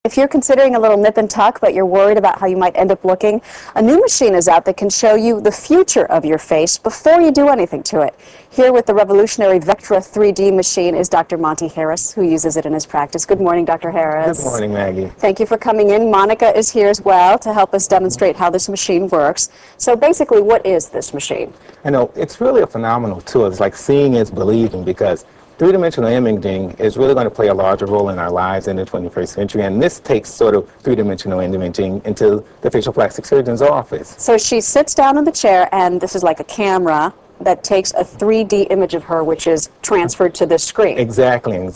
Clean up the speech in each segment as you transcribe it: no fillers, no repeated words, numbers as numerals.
If you're considering a little nip and tuck, but you're worried about how you might end up looking, a new machine is out that can show you the future of your face before you do anything to it. Here with the revolutionary Vectra 3D machine is Dr. Monte Harris, who uses it in his practice. Good morning, Dr. Harris. Good morning, Maggie. Thank you for coming in. Monica is here as well to help us demonstrate how this machine works. So basically, what is this machine? I know, it's really a phenomenal tool. It's like seeing is believing, because three-dimensional imaging is really going to play a larger role in our lives in the 21st century, and this takes sort of three-dimensional imaging into the facial plastic surgeon's office. So she sits down in the chair, and this is like a camera that takes a 3D image of her, which is transferred to the screen. Exactly. And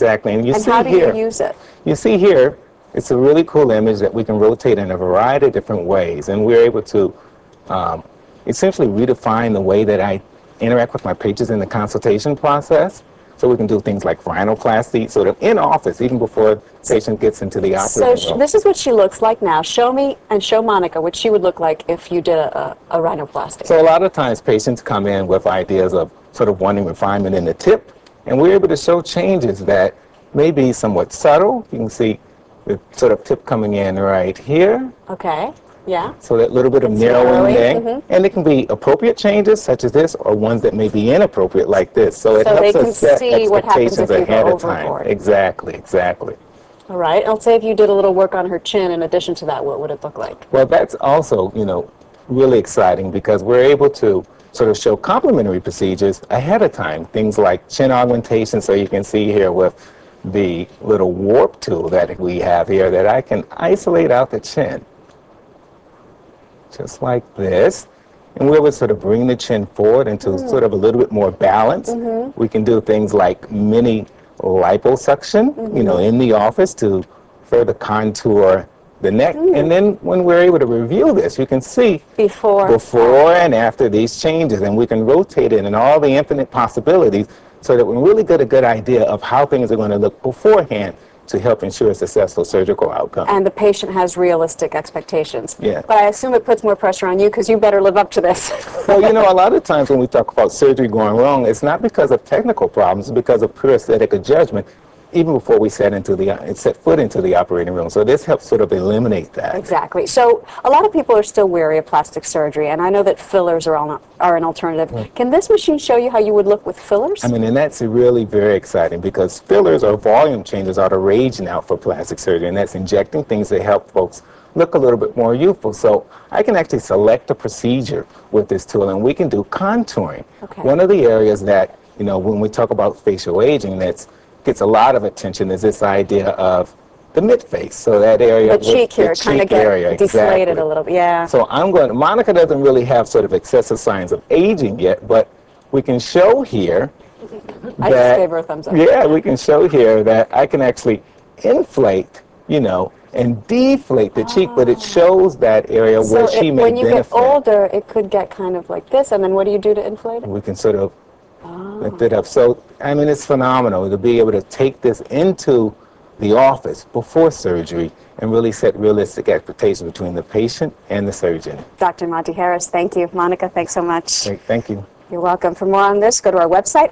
how do you use it? You see here, it's a really cool image that we can rotate in a variety of different ways, and we're able to essentially redefine the way that I interact with my patients in the consultation process. So we can do things like rhinoplasty, sort of in office, even before the patient gets into the operating room. This is what she looks like now. Show me and show Monica what she would look like if you did a rhinoplasty. So a lot of times patients come in with ideas of sort of wanting refinement in the tip, and we're able to show changes that may be somewhat subtle. You can see the sort of tip coming in right here. Okay. Yeah. So that little bit of narrowing thing. And it can be appropriate changes such as this, or ones that may be inappropriate like this. So it helps us set expectations ahead of time. Exactly. All right. And let's say if you did a little work on her chin in addition to that, what would it look like? Well, that's also, really exciting, because we're able to sort of show complementary procedures ahead of time. Things like chin augmentation, so you can see here with the little warp tool that we have here that I can isolate out the chin. Just like this, and we would sort of bring the chin forward into sort of a little bit more balance. We can do things like mini liposuction, in the office to further contour the neck. And then when we're able to review this, you can see before and after these changes, and we can rotate it in all the infinite possibilities so that we really get a good idea of how things are going to look beforehand, to help ensure a successful surgical outcome. And the patient has realistic expectations. Yeah. But I assume it puts more pressure on you, because you better live up to this. Well, a lot of times when we talk about surgery going wrong, it's not because of technical problems, it's because of pure aesthetic judgment, even before we set foot into the operating room. So this helps sort of eliminate that. Exactly. So a lot of people are still wary of plastic surgery, and I know that fillers are an alternative. Can this machine show you how you would look with fillers? And that's really very exciting, because fillers or volume changes are the rage now for plastic surgery, and that's injecting things that help folks look a little bit more youthful. So I can actually select a procedure with this tool, and we can do contouring. Okay. One of the areas that, when we talk about facial aging, that gets a lot of attention is this idea of the mid-face. So that area, the cheek here, kind of get deflated a little bit. Yeah. So Monica doesn't really have sort of excessive signs of aging yet, but we can show here I just gave her a thumbs up. Yeah, we can show here that I can actually inflate, and deflate the cheek, but it shows that area where she may benefit. When you get older, it could get kind of like this, and then what do you do to inflate it? We can sort of lift it up. So, it's phenomenal to be able to take this into the office before surgery and really set realistic expectations between the patient and the surgeon. Dr. Monte Harris, thank you. Monica, thanks so much. Great, thank you. You're welcome. For more on this, go to our website,